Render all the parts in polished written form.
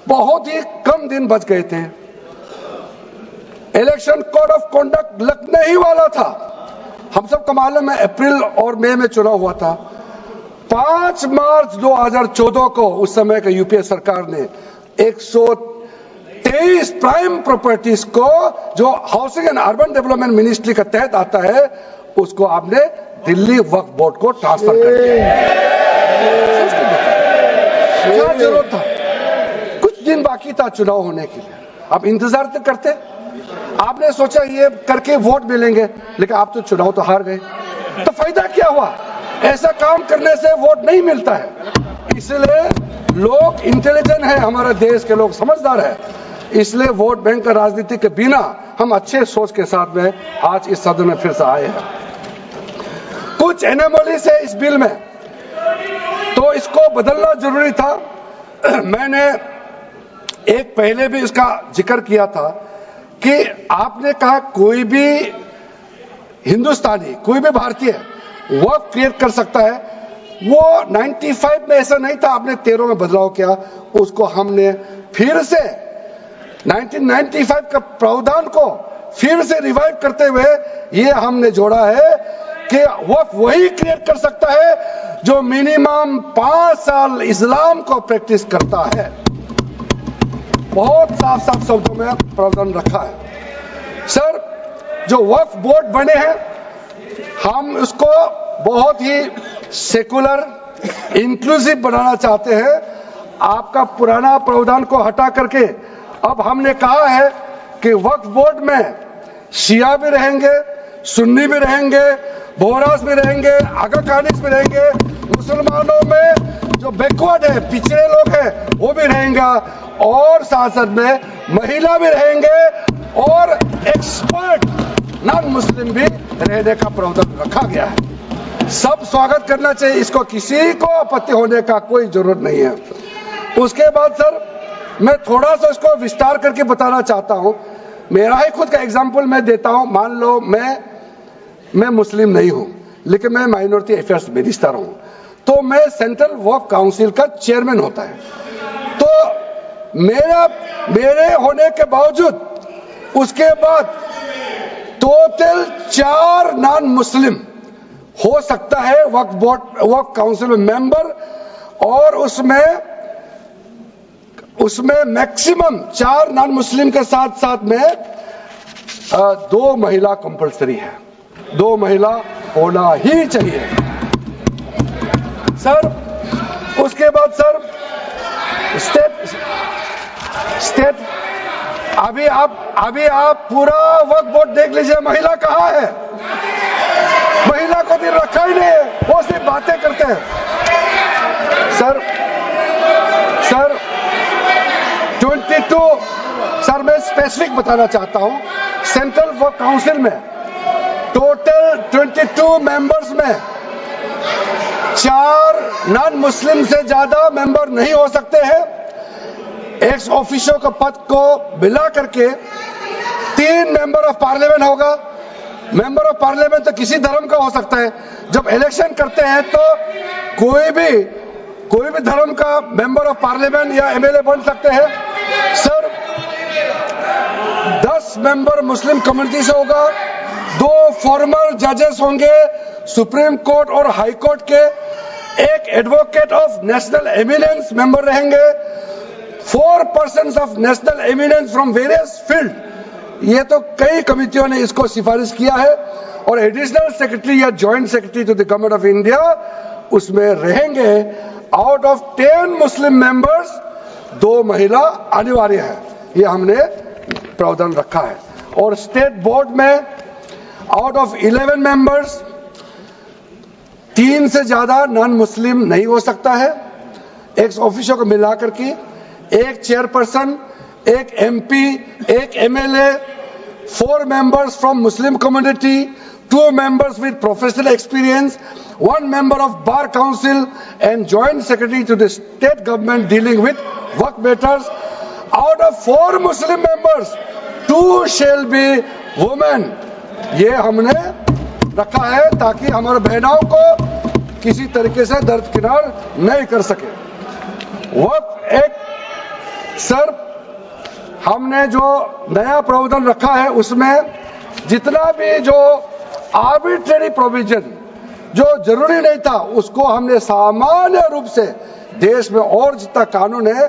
बहुत ही कम दिन बच गए थे। इलेक्शन कोड ऑफ कॉन्डक्ट लगने ही वाला था। हम सबको मालूम है अप्रैल और मई में चुनाव हुआ था। 5 मार्च 2014 को उस समय के यूपीए सरकार ने 123 प्राइम प्रॉपर्टीज को, जो housing and urban development ministry के तहत आता है, उसको आपने दिल्ली वक्फ बोर्ड को ट्रांसफर कर दिया। क्या जरूरत था? कुछ दिन बाकी था चुनाव होने के लिए, आप इंतजार तो करते। आपने सोचा ये करके वोट मिलेंगे, लेकिन आप तो चुनाव तो हार गए, तो फायदा क्या हुआ? ऐसा काम करने से वोट नहीं मिलता है। इसलिए लोग इंटेलिजेंट है, हमारे देश के लोग समझदार है, इसलिए वोट बैंक का राजनीति के बिना हम अच्छे सोच के साथ में आज इस सदन में फिर से आए हैं। कुछ एनोमलीज है इस बिल में, तो इसको बदलना जरूरी था। मैंने एक पहले भी इसका जिक्र किया था कि आपने कहा कोई भी हिंदुस्तानी, कोई भी भारतीय वक्फ क्रिएट कर सकता है। वो 95 में ऐसा नहीं था, आपने 13 में बदलाव किया, उसको हमने फिर से 1995 का प्रावधान को फिर से रिवाइव करते हुए ये हमने जोड़ा है कि वक्फ वही क्रिएट कर सकता है जो मिनिमम 5 साल इस्लाम को प्रैक्टिस करता है। बहुत साफ साफ शब्दों में प्रावधान रखा है। सर, जो वक्फ बोर्ड बने हैं, हम उसको बहुत ही सेकुलर, इंक्लूसिव बनाना चाहते हैं। आपका पुराना प्रावधान को हटा करके अब हमने कहा है कि वक्फ बोर्ड में शिया भी रहेंगे, सुन्नी भी रहेंगे, बोहरास भी रहेंगे, आगा खानिस भी रहेंगे, मुसलमानों में जो बैकवर्ड है, पिछड़े लोग हैं, वो भी रहेंगे, और साथ साथ में महिला भी रहेंगे, और एक्सपर्ट नॉन मुस्लिम भी रहने का प्रावधान रखा गया है। सब स्वागत करना चाहिए, इसको किसी को आपत्ति होने का कोई जरूरत नहीं है। उसके बाद सर, मैं थोड़ा सा इसको विस्तार करके बताना चाहता हूं। मेरा ही खुद का एग्जाम्पल मैं देता हूं। मान लो मैं मुस्लिम नहीं हूं, लेकिन मैं माइनॉरिटी अफेयर्स मिनिस्टर हूं, तो मैं सेंट्रल वक्फ काउंसिल का चेयरमैन होता है। तो मेरे होने के बावजूद उसके बाद टोटल 4 नॉन मुस्लिम हो सकता है वक्फ बोर्ड, वक्फ काउंसिल में मेंबर, और उसमें मैक्सिमम 4 नॉन मुस्लिम के साथ साथ में 2 महिला कंपल्सरी है। 2 महिला होना ही चाहिए सर। उसके बाद सर स्टेट अभी आप पूरा वक्फ बोर्ड देख लीजिए, महिला कहाँ है? महिला को भी रखा ही नहीं है, वो सिर्फ बातें करते हैं। सर 22 सर, मैं स्पेसिफिक बताना चाहता हूं। सेंट्रल वक्फ काउंसिल में टोटल 22 मेंबर्स में 4 नॉन मुस्लिम से ज्यादा मेंबर नहीं हो सकते हैं। एक्स ऑफिशियो के पद को मिला करके 3 मेंबर ऑफ पार्लियामेंट होगा। मेंबर ऑफ पार्लियामेंट तो किसी धर्म का हो सकता है। जब इलेक्शन करते हैं तो कोई भी धर्म का मेंबर ऑफ पार्लियामेंट या एमएलए बन सकते हैं। सर 10 मेंबर मुस्लिम कम्युनिटी से होगा, 2 फॉर्मर जजेस होंगे सुप्रीम कोर्ट और हाई कोर्ट के, 1 advocate of national eminence member रहेंगे, 4 persons of national eminence from various field. ये तो कई कमिटियों ने इसको सिफारिश किया है, और एडिशनल सेक्रेटरी या joint secretary to the government of India उसमें रहेंगे। आउट ऑफ 10 मुस्लिम मेंबर्स 2 महिला अनिवार्य है, ये हमने प्रावधान रखा है। और स्टेट बोर्ड में आउट ऑफ 11 मेंबर्स 3 से ज्यादा नॉन मुस्लिम नहीं हो सकता है। एक्स ऑफिसर को मिलाकर के 1 chairperson, 1 MP, 1 MLA, 4 members from Muslim community, 2 members with professional experience, 1 member of Bar Council and Joint Secretary to the state government dealing with work matters. Out of 4 Muslim members, 2 shall be women. ये हमने रखा है ताकि हमारे बहनों को किसी तरीके से दरकिनार नहीं कर सके। वक्फ एक्ट सर, हमने जो नया प्रावधान रखा है उसमें जितना भी जो आर्बिट्रेरी प्रोविजन जो जरूरी नहीं था उसको हमने सामान्य रूप से देश में और जितना कानून है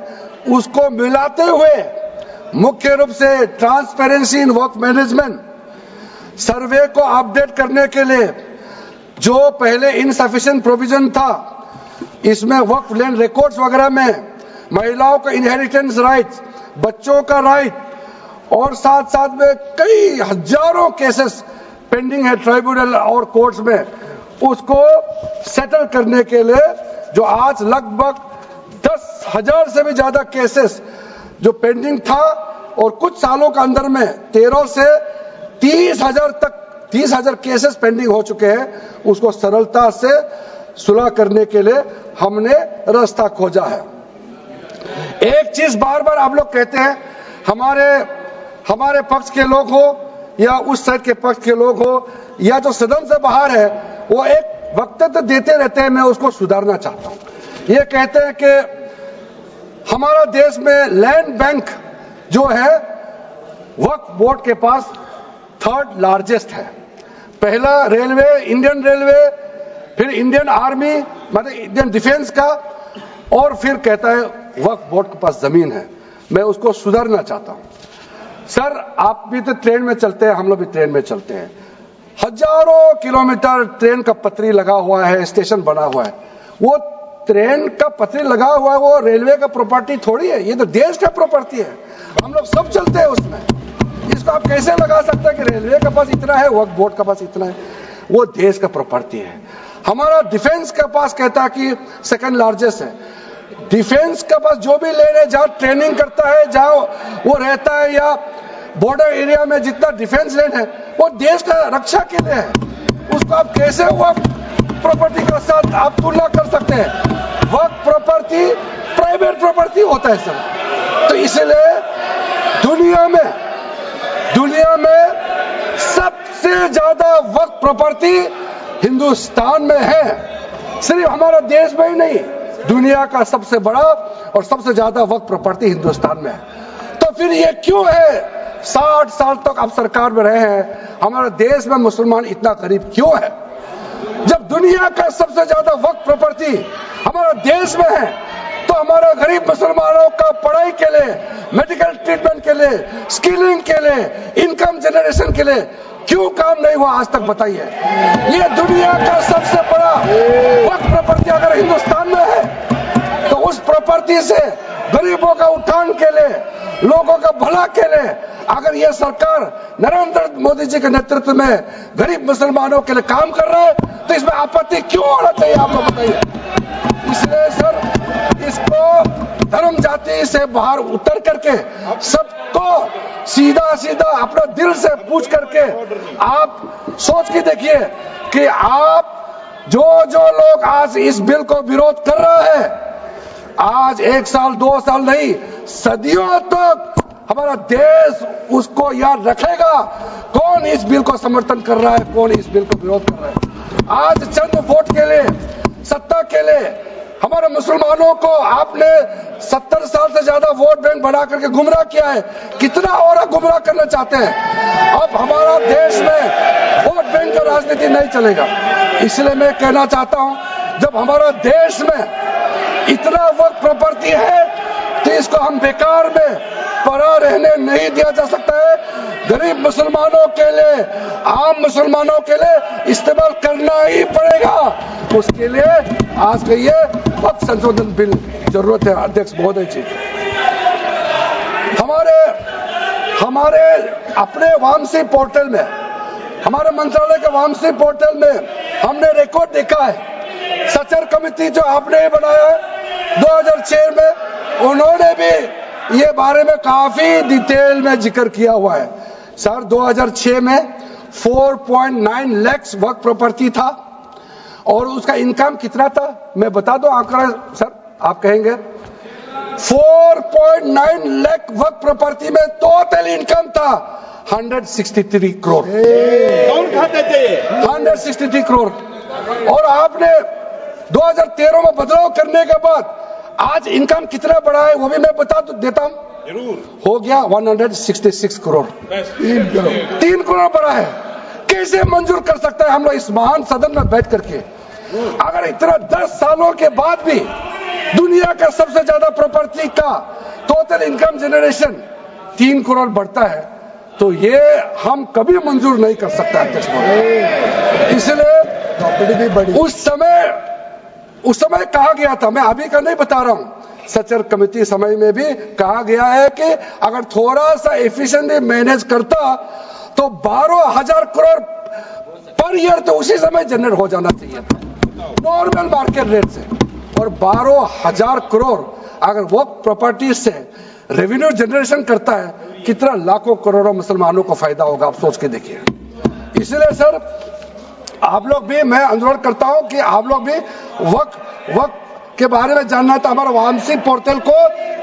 उसको मिलाते हुए मुख्य रूप से ट्रांसपेरेंसी इन वर्क मैनेजमेंट, सर्वे को अपडेट करने के लिए जो पहले इनसफिशिएंट प्रोविजन था इसमें वर्क लैंड रिकॉर्ड्स वगैरह में महिलाओं का इनहेरिटेंस राइट्स, बच्चों का राइट और साथ साथ में कई हजारों केसेस पेंडिंग है ट्राइब्यूनल और कोर्ट्स में, उसको सेटल करने के लिए जो आज लगभग 10,000 से भी ज्यादा केसेस जो पेंडिंग था और कुछ सालों के अंदर में 13 से 30,000 केसेस पेंडिंग हो चुके हैं, उसको सरलता से सुलह करने के लिए हमने रास्ता खोजा है। एक चीज बार बार आप लोग कहते हैं, हमारे पक्ष के लोग हो या उस साइड के पक्ष के लोग हो या जो सदन से बाहर है, वो एक वक्तव्य देते रहते हैं, मैं उसको सुधारना चाहता हूं। ये कहते हैं कि हमारा देश में लैंड बैंक जो है वक्फ बोर्ड के पास 3rd लार्जेस्ट है। पहला रेलवे, इंडियन रेलवे, फिर इंडियन आर्मी मतलब इंडियन डिफेंस का, और फिर कहता है वक्फ बोर्ड के पास जमीन है। मैं उसको सुधारना चाहता हूं। सर, आप भी तो ट्रेन में चलते हैं, हम लोग भी ट्रेन में चलते हैं, हजारों किलोमीटर ट्रेन का पटरी लगा हुआ है, स्टेशन बना हुआ है। वो ट्रेन का पटरी लगा हुआ है, वो रेलवे का प्रॉपर्टी थोड़ी है, ये तो देश का प्रॉपर्टी है, हम लोग सब चलते हैं उसमें। इसको आप कैसे लगा सकते हैं कि रेलवे के पास इतना है, वक्फ बोर्ड के पास इतना है? वो देश का प्रॉपर्टी है। हमारा डिफेंस के पास कहता है कि 2nd लार्जेस्ट है। डिफेंस के पास जो भी ले रहे, जहां ट्रेनिंग करता है, जहां वो रहता है, या बॉर्डर एरिया में जितना डिफेंस लैंड है वो देश का रक्षा के लिए है। उसको आप कैसे वक्फ प्रॉपर्टी के साथ आप तुलना कर सकते हैं? वक्फ प्रॉपर्टी प्राइवेट प्रॉपर्टी होता है सर। तो इसलिए दुनिया में सबसे ज्यादा वक्फ प्रॉपर्टी हिंदुस्तान में है। सिर्फ हमारा देश में ही नहीं, दुनिया का सबसे बड़ा और सबसे ज्यादा वक्फ प्रॉपर्टी हिंदुस्तान में है। तो फिर ये क्यों है 60 साल तक आप सरकार में रहे हैं, हमारे देश में मुसलमान इतना गरीब क्यों है? जब दुनिया का सबसे ज्यादा वक्फ प्रॉपर्टी हमारा देश में है, तो हमारा गरीब मुसलमानों का पढ़ाई के लिए, मेडिकल ट्रीटमेंट के लिए, स्किलिंग के लिए, इनकम जनरेशन के लिए क्यों काम नहीं हुआ आज तक? बताइए। ये दुनिया का सबसे बड़ा वक्फ प्रॉपर्टी अगर हिंदुस्तान में है, तो उस प्रॉपर्टी से गरीबों का उत्थान के लिए, लोगों का भला के लिए अगर ये सरकार नरेंद्र मोदी जी के नेतृत्व में गरीब मुसलमानों के लिए काम कर रहा है, तो इसमें आपत्ति क्यों होना चाहिए? आप लोग बताइए। इसलिए सर, इसको धर्म जाति से बाहर उतर करके सबको सीधा अपना दिल से पूछ करके आप सोच के देखिए कि आप जो लोग आज इस बिल को विरोध कर रहा है, आज 1 साल 2 साल नहीं, सदियों तक हमारा देश उसको याद रखेगा कौन इस बिल को समर्थन कर रहा है, कौन इस बिल को विरोध कर रहा है। आज चंद वोट के लिए, सत्ता के लिए हमारे मुसलमानों को आपने 70 साल से ज्यादा वोट बैंक बना करके गुमराह किया है। कितना और गुमराह करना चाहते हैं? अब हमारा देश में वोट बैंक का राजनीति नहीं चलेगा। इसलिए मैं कहना चाहता हूं, जब हमारा देश में इतना वक्त प्रॉपर्टी है, तो इसको हम बेकार में पड़ा रहने नहीं दिया जा सकता है। गरीब मुसलमानों के लिए, आम मुसलमानों के लिए इस्तेमाल करना ही पड़ेगा। उसके लिए आज के ये वक्त संशोधन बिल जरूरत है। अध्यक्ष महोदय जी, हमारे अपने वामसी पोर्टल में, हमारे मंत्रालय के वामसी पोर्टल में हमने रिकॉर्ड देखा है। सचर कमेटी जो आपने बनाया है 2006 में, उन्होंने भी ये बारे में काफी डिटेल में जिक्र किया हुआ है। सर, 2006 में 4.9 लाख वर्क प्रॉपर्टी था और उसका इनकम कितना था? मैं बता दूं आंकड़ा सर, आप कहेंगे 4.9 लाख वर्क प्रॉपर्टी में टोटल इनकम था 163 करोड़। कौन खाते थे? 163 करोड़। और आपने 2013 में बदलाव करने के बाद आज इनकम कितना बढ़ा है वो भी मैं बता देता हूं। जरूर। हो गया 166 करोड़, 3 करोड़ बढ़ा है। कैसे मंजूर कर सकता है हम लोग इस महान सदन में बैठ करके? अगर इतना 10 सालों के बाद भी दुनिया का सबसे ज्यादा प्रॉपर्टी का टोटल इनकम जनरेशन 3 करोड़ बढ़ता है तो ये हम कभी मंजूर नहीं कर सकते अध्यक्ष महोदय। इसलिए उस समय कहा गया था, मैं अभी का नहीं बता रहा हूं, सचर कमेटी समय में भी कहा गया है कि अगर थोड़ा सा एफिशिएंटली मैनेज करता तो 12,000 करोड़ पर ईयर तो उसी समय जनरेट हो जाना चाहिए था नॉर्मल मार्केट रेट से। और 12,000 करोड़ अगर वो प्रॉपर्टी से रेवेन्यू जनरेशन करता है, कितना लाखों करोड़ों मुसलमानों को फायदा होगा, आप सोच के देखिए। इसलिए सर आप लोग भी, मैं अनुरोध करता हूं कि आप लोग भी वक्त के बारे में जानना है तो हमारा वामसी पोर्टल को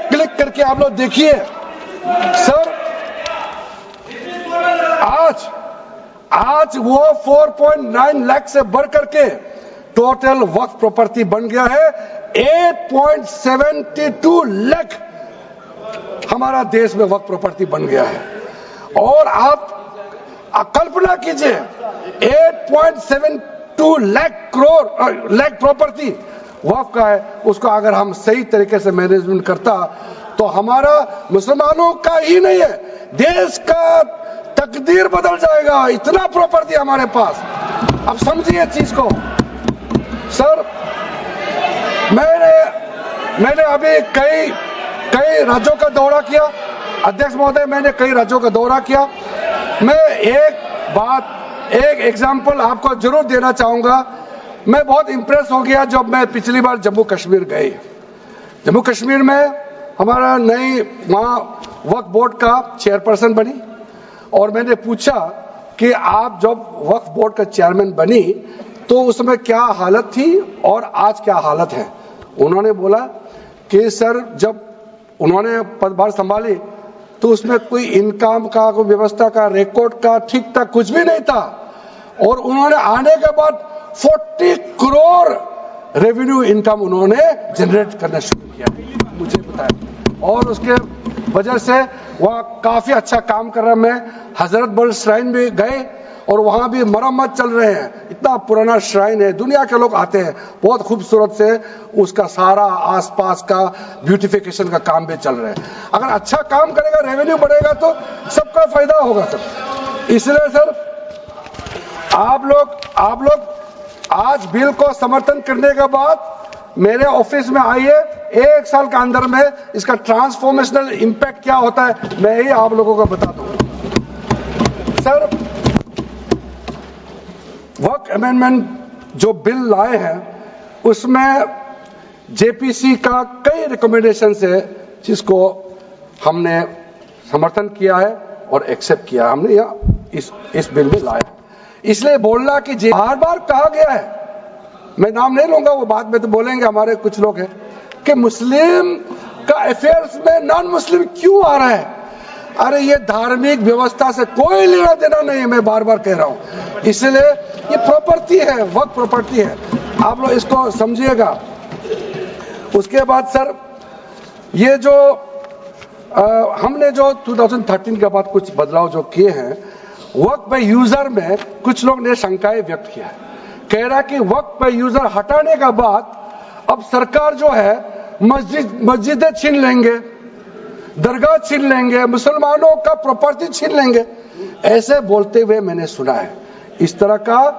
क्लिक करके आप लोग देखिए। सर आज वो 4.9 लाख से बढ़ करके टोटल वक्फ प्रॉपर्टी बन गया है 8.72 लाख। हमारा देश में वक्फ प्रॉपर्टी बन गया है। और आप कल्पना कीजिए 8.72 लाख प्रॉपर्टी वक्फ का है, उसको अगर हम सही तरीके से मैनेजमेंट करता तो हमारा मुसलमानों का ही नहीं है, देश का तकदीर बदल जाएगा। इतना प्रॉपर्टी हमारे पास, अब समझिए चीज को। सर मैंने अभी कई राज्यों का दौरा किया अध्यक्ष महोदय, मैंने कई राज्यों का दौरा किया। मैं एक एग्जांपल आपको जरूर देना चाहूंगा। मैं बहुत इंप्रेस हो गया जब मैं पिछली बार जम्मू कश्मीर गई। जम्मू कश्मीर में हमारा नई वहां वक्फ बोर्ड का चेयरपर्सन बनी और मैंने पूछा कि आप जब वक्फ बोर्ड का चेयरमैन बनी तो उस समय क्या हालत थी और आज क्या हालत है। उन्होंने बोला कि सर जब उन्होंने पदभार संभाली तो उसमें कोई इनकम का, कोई व्यवस्था का, रिकॉर्ड का ठीक ठाक कुछ भी नहीं था। और उन्होंने आने के बाद 40 करोड़ रेवेन्यू इनकम उन्होंने जनरेट करना शुरू किया, मुझे बताया। और उसके वजह से वह काफी अच्छा काम कर रहा है। मैं हजरत बल श्राइन भी गए और वहां भी मरम्मत चल रहे हैं। इतना पुराना श्राइन है, दुनिया के लोग आते हैं, बहुत खूबसूरत से उसका सारा आसपास का ब्यूटिफिकेशन का काम भी चल रहा है। अगर अच्छा काम करेगा, रेवेन्यू बढ़ेगा तो सबका फायदा होगा सर। इसलिए सर आप लोग आज बिल को समर्थन करने के बाद मेरे ऑफिस में आइए, 1 साल के अंदर में इसका ट्रांसफॉर्मेशनल इंपैक्ट क्या होता है मैं ही आप लोगों को बता दूंगा। सर वक्फ अमेंडमेंट जो बिल लाए हैं उसमें जेपीसी का कई रिकमेंडेशन है जिसको हमने समर्थन किया है और एक्सेप्ट किया हमने इस बिल में लाया। इसलिए बोलना कि बार बार कहा गया है, मैं नाम नहीं लूंगा, वो बाद में तो बोलेंगे हमारे कुछ लोग हैं कि मुस्लिम का अफेयर्स में नॉन मुस्लिम क्यों आ रहा है। अरे ये धार्मिक व्यवस्था से कोई लेना देना नहीं है, मैं बार बार कह रहा हूं। इसलिए ये प्रॉपर्टी है, वक्फ प्रॉपर्टी है, आप लोग इसको समझिएगा। उसके बाद सर ये जो हमने जो 2013 के बाद कुछ बदलाव जो किए हैं, वक्फ बाय यूजर में कुछ लोग ने शंकाएं व्यक्त किया, कह रहा कि वक्फ बाय यूजर हटाने के बाद अब सरकार जो है मस्जिदें छीन लेंगे, दरगाह छीन लेंगे, मुसलमानों का प्रॉपर्टी छीन लेंगे, ऐसे बोलते हुए मैंने सुना है। इस तरह का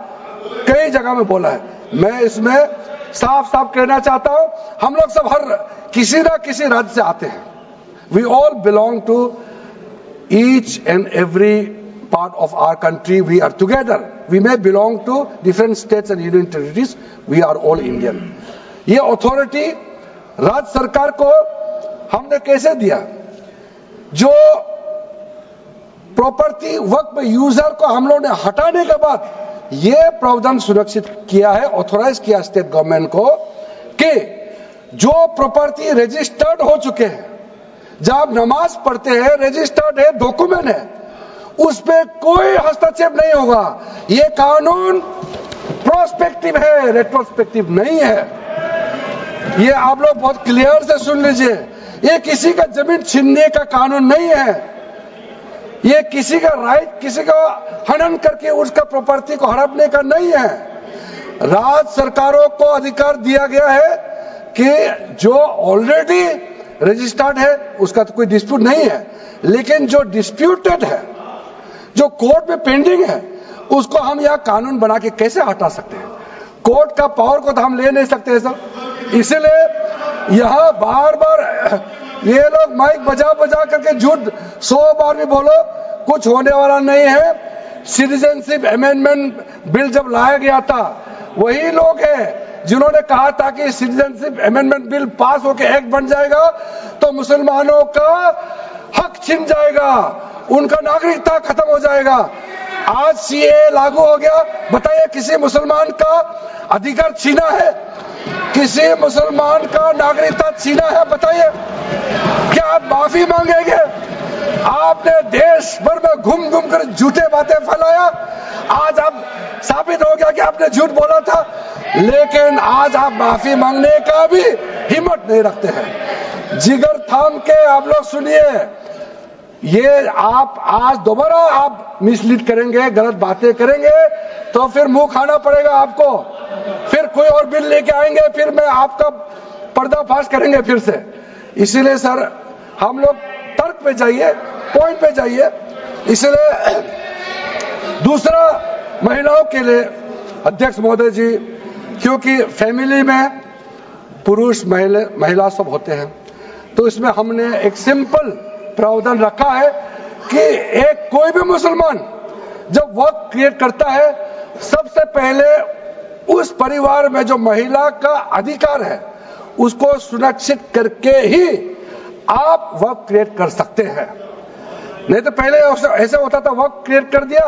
कई जगह में बोला है। मैं इसमें साफ साफ कहना चाहता हूं, हम लोग सब हर किसी ना किसी राज्य से आते हैं। We all belong to each and every part of our country. We are together. We may belong to different states and union territories. We are all Indian. ये अथॉरिटी राज्य सरकार को हमने कैसे दिया? जो प्रॉपर्टी वक्फ यूजर को हम लोगों ने हटाने के बाद ये प्रावधान सुरक्षित किया है, ऑथोराइज किया स्टेट गवर्नमेंट को कि जो प्रॉपर्टी रजिस्टर्ड हो चुके हैं, जब नमाज पढ़ते हैं, रजिस्टर्ड है, डॉक्यूमेंट है, उस पे कोई हस्तक्षेप नहीं होगा। ये कानून प्रोस्पेक्टिव है, रेट्रोस्पेक्टिव नहीं है। ये आप लोग बहुत क्लियर से सुन लीजिए, ये किसी का जमीन छीनने का कानून नहीं है। ये किसी का राइट, किसी का हनन करके उसका प्रॉपर्टी को हड़पने का नहीं है। राज्य सरकारों को अधिकार दिया गया है कि जो ऑलरेडी रजिस्टर्ड है उसका तो कोई डिस्प्यूट नहीं है, लेकिन जो डिस्प्यूटेड है, जो कोर्ट में पेंडिंग है, उसको हम यहाँ कानून बना के कैसे हटा सकते हैं? कोर्ट का पावर को तो हम ले नहीं सकते सर। इसलिए यहाँ बार बार ये लोग माइक बजा बजा करके झूठ 100 बार भी बोलो, कुछ होने वाला नहीं है। सिटीजनशिप अमेंडमेंट बिल जब लाया गया था, वही लोग हैं जिन्होंने कहा था कि सिटीजनशिप अमेंडमेंट बिल पास होकर एक्ट बन जाएगा तो मुसलमानों का हक छिन जाएगा, उनका नागरिकता खत्म हो जाएगा। आज सीए लागू हो गया, बताइए किसी मुसलमान का अधिकार छीना है? किसी मुसलमान का नागरिकता छीना है? बताइए, क्या आप माफी मांगेंगे? आपने देश भर में घूम घूम कर झूठे बातें फैलाया, आज आप साबित हो गया कि आपने झूठ बोला था, लेकिन आज आप माफी मांगने का भी हिम्मत नहीं रखते हैं। जिगर थाम के आप लोग सुनिए, ये आप आज दोबारा आप मिसलीड करेंगे, गलत बातें करेंगे तो फिर मुंह खाना पड़ेगा आपको। फिर कोई और बिल लेके आएंगे, फिर मैं आपका पर्दाफाश करेंगे फिर से। इसीलिए सर हम लोग तर्क पे जाइए, पॉइंट पे जाइए। इसलिए दूसरा, महिलाओं के लिए अध्यक्ष महोदय जी, क्योंकि फैमिली में पुरुष महिला सब होते हैं, तो इसमें हमने एक सिंपल प्रावधान रखा है कि एक कोई भी मुसलमान जब वर्क क्रिएट करता है, सबसे पहले उस परिवार में जो महिला का अधिकार है उसको सुनिश्चित करके ही आप वर्क क्रिएट कर सकते हैं। नहीं तो पहले ऐसे होता था, वर्क क्रिएट कर दिया,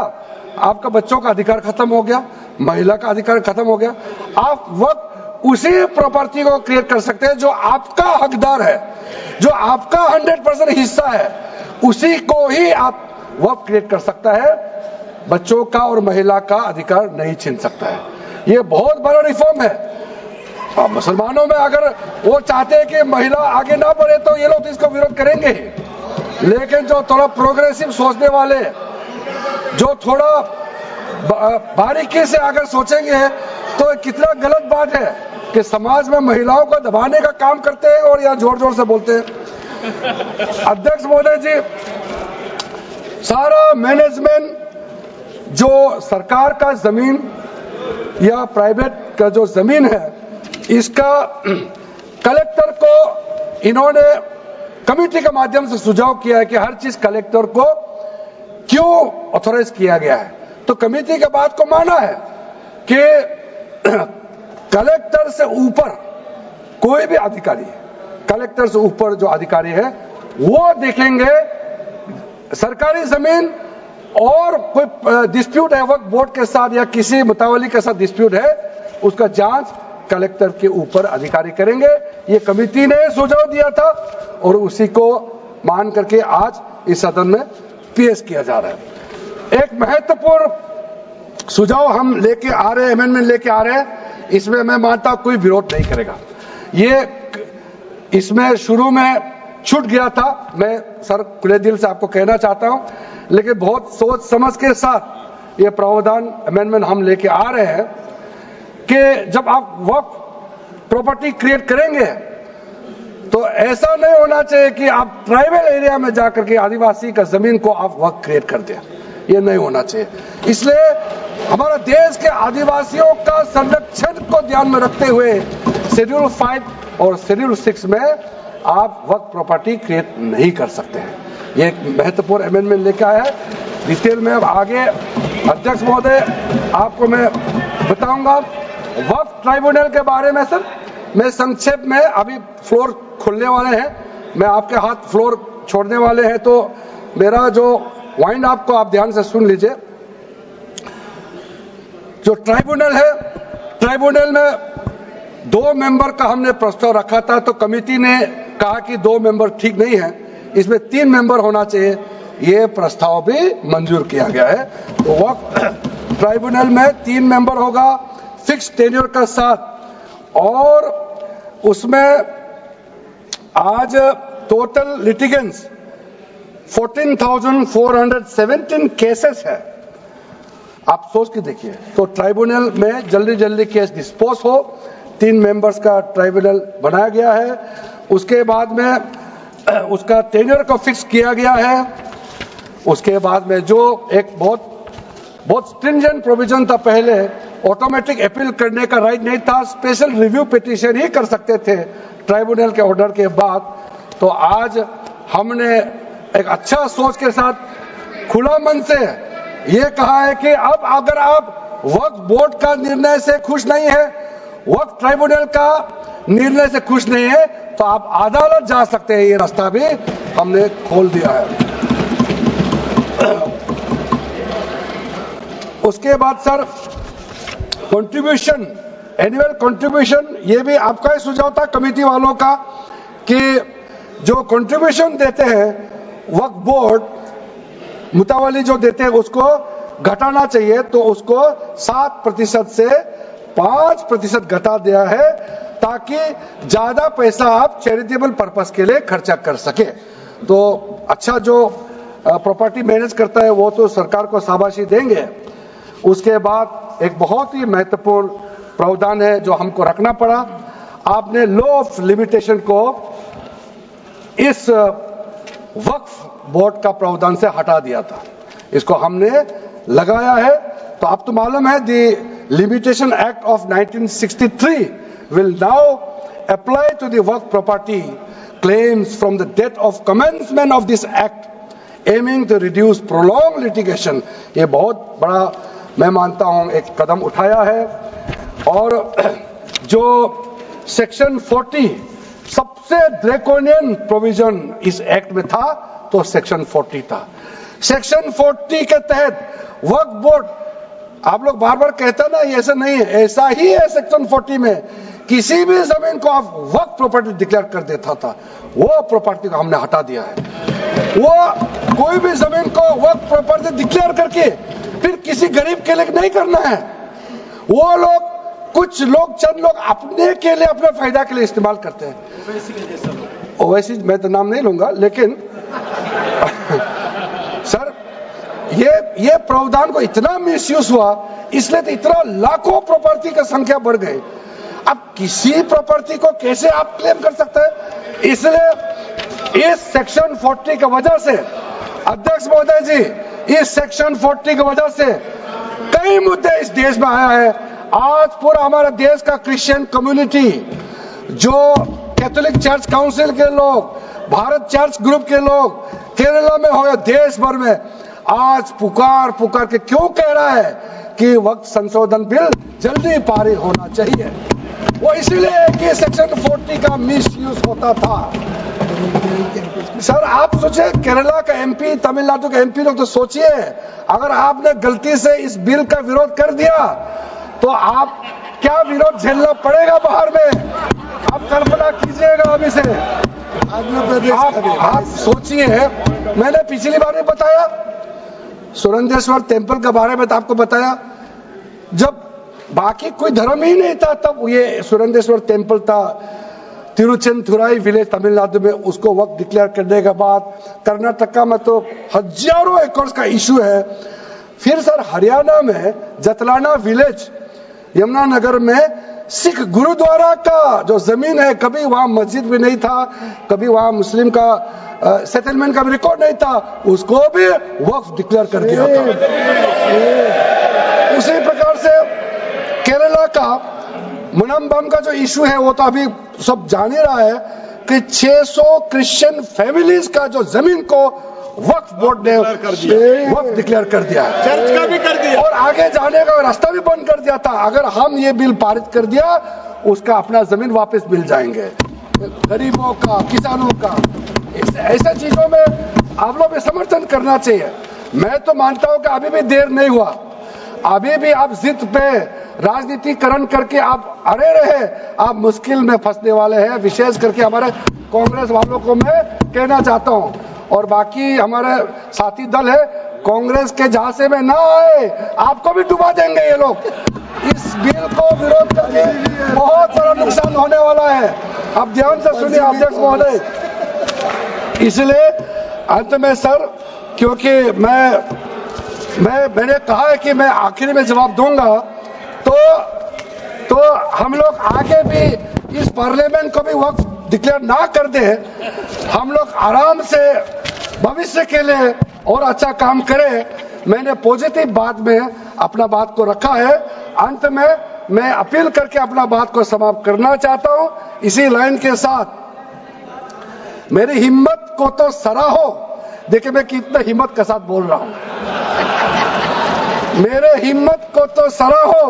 आपका बच्चों का अधिकार खत्म हो गया, महिला का अधिकार खत्म हो गया। आप वर्क उसी प्रॉपर्टी को क्रिएट कर सकते हैं जो आपका हकदार है, जो आपका 100% हिस्सा है, उसी को ही आप वर्क क्रिएट कर सकता है। बच्चों का और महिला का अधिकार नहीं छीन सकता है। ये बहुत बड़ा रिफॉर्म है। मुसलमानों में अगर वो चाहते हैं कि महिला आगे ना बढ़े तो ये लोग तो इसको विरोध करेंगे ही, लेकिन जो थोड़ा प्रोग्रेसिव सोचने वाले, जो थोड़ा बारीकी से अगर सोचेंगे तो कितना गलत बात है कि समाज में महिलाओं को दबाने का काम करते हैं और यहाँ जोर जोर से बोलते हैं। अध्यक्ष महोदय जी, सारा मैनेजमेंट जो सरकार का जमीन या प्राइवेट का जो जमीन है, इसका कलेक्टर को इन्होंने कमेटी के माध्यम से सुझाव किया है कि हर चीज कलेक्टर को क्यों ऑथोराइज किया गया है। तो कमेटी के बात को माना है कि कलेक्टर से ऊपर कोई भी अधिकारी, कलेक्टर से ऊपर जो अधिकारी है वो देखेंगे सरकारी जमीन और कोई डिस्प्यूट है वक्फ बोर्ड के साथ या किसी मुतावली के साथ डिस्प्यूट है, उसका जांच कलेक्टर के ऊपर अधिकारी करेंगे। ये कमेटी ने सुझाव दिया था और उसी को मान करके आज इस सदन में पेश किया जा रहा है। एक महत्वपूर्ण सुझाव हम लेके आ रहे हैं, अमेंडमेंट लेके आ रहे हैं, इसमें मैं मानता हूं कोई विरोध नहीं करेगा। ये इसमें शुरू में छूट गया था, मैं सर खुले दिल से आपको कहना चाहता हूं, लेकिन बहुत सोच समझ के साथ ये प्रावधान अमेंडमेंट हम लेके आ रहे हैं कि जब आप वक्फ प्रॉपर्टी क्रिएट करेंगे तो ऐसा नहीं होना चाहिए कि आप ट्राइबल एरिया में जाकर के आदिवासी का जमीन को आप वक्फ क्रिएट कर दें, ये नहीं होना चाहिए। इसलिए हमारा देश के आदिवासियों का संरक्षण को ध्यान में रखते हुए शेड्यूल 5 और शेड्यूल 6 में आप वक्फ प्रॉपर्टी क्रिएट नहीं कर सकते हैं। ये एक महत्वपूर्ण अमेंडमेंट लेके आया है। डिटेल में अब आगे अध्यक्ष महोदय आपको मैं बताऊंगा। वक्फ ट्राइब्यूनल के बारे में सर मैं संक्षेप में, अभी फ्लोर खुलने वाले हैं, मैं आपके हाथ फ्लोर छोड़ने वाले हैं, तो मेरा जो वाइंड आपको आप ध्यान से सुन लीजिए। जो ट्राइब्यूनल है, ट्राइब्यूनल में 2 मेंबर का हमने प्रस्ताव रखा था, तो कमेटी ने कहा कि 2 मेंबर ठीक नहीं है, इसमें 3 मेंबर होना चाहिए। ये प्रस्ताव भी मंजूर किया गया है। तो वक्फ ट्राइब्यूनल में 3 मेंबर होगा फिक्स टेन्योर का साथ, और उसमें आज टोटल लिटिगेंट्स 14,417 केसेस है। आप सोच के देखिए, तो ट्राइब्यूनल में जल्दी जल्दी केस डिस्पोज हो, 3 मेंबर्स का ट्राइब्यूनल बनाया गया है। उसके बाद में उसका टेन्योर को फिक्स किया गया है। उसके बाद में जो एक बहुत स्ट्रिंजेंट प्रोविजन था, पहले ऑटोमेटिक अपील करने का राइट नहीं था, स्पेशल रिव्यू पिटीशन ही कर सकते थे ट्राइब्यूनल के ऑर्डर के बाद। तो आज हमने एक अच्छा सोच के साथ खुला मन से ये कहा है कि अब अगर आप वक्फ बोर्ड का निर्णय से खुश नहीं है, वक्फ ट्राइब्यूनल का निर्णय से खुश नहीं है, तो आप अदालत जा सकते हैं। ये रास्ता भी हमने खोल दिया है। उसके बाद सर, कंट्रीब्यूशन, एनुअल कंट्रीब्यूशन, ये भी आपका ही सुझाव था कमेटी वालों का कि जो कंट्रीब्यूशन देते हैं वक्फ बोर्ड मुतावली जो देते हैं उसको घटाना चाहिए, तो उसको 7% से 5% घटा दिया है, ताकि ज्यादा पैसा आप चैरिटेबल पर्पस के लिए खर्चा कर सके। तो अच्छा, जो प्रॉपर्टी मैनेज करता है वो तो सरकार को शाबाशी देंगे। उसके बाद एक बहुत ही महत्वपूर्ण प्रावधान है जो हमको रखना पड़ा, आपने लॉ ऑफ लिमिटेशन को इस वक्फ बोर्ड का प्रावधान से हटा दिया था, इसको हमने लगाया है। तो आप तो मालूम है, the limitation act of 1963 will now apply to the work property claims from the date of commencement of this act, aiming to reduce prolonged litigation। ये बहुत बड़ा, मैं मानता हूं, एक कदम उठाया है। और जो सेक्शन 40 सबसे ड्रैकोनियन प्रोविजन इस एक्ट में था, तो सेक्शन 40 था। सेक्शन 40 के तहत वक्फ बोर्ड, आप लोग बार बार कहते हैं ना, ये ऐसा नहीं है, ऐसा ही है। सेक्शन 40 में किसी भी जमीन को आप वक्फ प्रॉपर्टी डिक्लेयर कर देता था, वो प्रॉपर्टी को हमने हटा दिया है। वो कोई भी जमीन को वक्फ प्रॉपर्टी डिक्लेयर करके फिर किसी गरीब के लिए नहीं करना है। वो लोग, कुछ लोग, चंद लोग अपने के लिए, अपने फायदा के लिए इस्तेमाल करते हैं। ओवैसी, मैं तो नाम नहीं लूंगा, लेकिन सर ये प्रावधान को इतना मिसयूज हुआ, इसलिए तो इतना लाखों प्रॉपर्टी का संख्या बढ़ गई। अब किसी प्रॉपर्टी को कैसे आप क्लेम कर सकते हैं? इसलिए इस सेक्शन 40 की वजह से, अध्यक्ष महोदय जी, इस सेक्शन 40 की वजह से कई मुद्दे इस देश में आया है। आज पूरा हमारा देश का क्रिश्चियन कम्युनिटी, जो कैथोलिक चर्च काउंसिल के लोग, भारत चर्च ग्रुप के लोग, केरला में हो या देश भर में, आज पुकार के क्यों कह रहा है कि वक्त संशोधन बिल जल्दी पारित होना चाहिए। वो इसीलिए कि सेक्शन 40 का मिसयूज होता था। सर आप सोचिए, केरला का एमपी, तमिलनाडु का एमपी लोग तो सोचिए, अगर आपने गलती से इस बिल का विरोध कर दिया तो आप क्या विरोध झेलना पड़ेगा बाहर में, आप कल्पना कीजिएगा। अभी से आप सोचिए, मैंने पिछली बार भी बताया सुरेंद्रेश्वर टेम्पल के बारे में, तो आपको बताया जब बाकी कोई धर्म ही नहीं था तब ये सुरेंद्रेश्वर टेम्पल था। तिरुचेंथुराई विलेज तमिलनाडु में, उसको वक्त डिक्लेयर करने के बाद कर्नाटका में तो हजारों एकड़ का इशू है। फिर सर हरियाणा में जतलाना विलेज, यमुनानगर में सिख गुरुद्वारा का जो जमीन है, कभी वहां मस्जिद भी नहीं था, कभी वहां मुस्लिम का सेटलमेंट का भी रिकॉर्ड नहीं था, उसको भी वक्फ डिक्लेयर कर दिया था। उसी प्रकार से केरला का मुनम्बम का जो इशू है, वो तो अभी सब जान ही रहा है कि 600 क्रिश्चियन फैमिलीज का जो जमीन को वक्फ बोर्ड ने वक्फ डिक्लेयर कर दिया है, चर्च का भी कर दिया, और आगे जाने का रास्ता भी बंद कर दिया था। अगर हम ये बिल पारित कर दिया, उसका अपना जमीन वापस मिल जाएंगे गरीबों का, किसानों का। ऐसे चीजों में आप लोग समर्थन करना चाहिए। मैं तो मानता हूं कि अभी भी देर नहीं हुआ, अभी भी आप जिद पे राजनीतिकरण करके आप अड़े रहे, आप मुश्किल में फंसने वाले हैं। विशेष करके हमारे कांग्रेस वालों को मैं कहना चाहता हूं, और बाकी हमारे साथी दल है, कांग्रेस के झांसे में ना आए, आपको भी डुबा देंगे ये लोग। इस बिल को विरोध करके बहुत बड़ा नुकसान होने वाला है। आप ध्यान से सुनिए अध्यक्ष महोदय। इसलिए अंत में सर, क्योंकि मैंने कहा है कि मैं आखिर में जवाब दूंगा, तो हम लोग आगे भी इस पार्लियामेंट को भी वक्त डिक्लेयर ना कर दे, हम लोग आराम से भविष्य के लिए और अच्छा काम करें। मैंने पॉजिटिव बात में अपना बात को रखा है। अंत में मैं अपील करके अपना बात को समाप्त करना चाहता हूं। इसी लाइन के साथ मेरी हिम्मत को तो सराहो। देखिए मैं कितना हिम्मत के साथ बोल रहा हूं। मेरे हिम्मत को तो सराहो,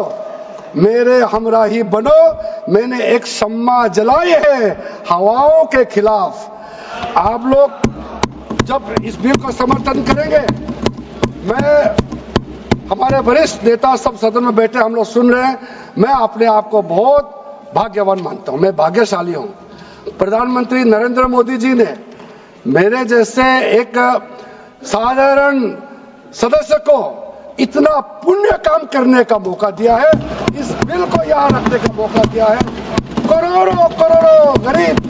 मेरे हमराही बनो। मैंने एक शम्मा जलाई है हवाओं के खिलाफ। आप लोग जब इस बिल को समर्थन करेंगे, हमारे वरिष्ठ नेता सब सदन में बैठे हम लोग सुन रहे हैं, मैं अपने आप को बहुत भाग्यवान मानता हूं। मैं भाग्यशाली हूं। प्रधानमंत्री नरेंद्र मोदी जी ने मेरे जैसे एक साधारण सदस्य को इतना पुण्य काम करने का मौका दिया है, इस बिल को यहां रखने का मौका दिया है। करोड़ों करोड़ों गरीब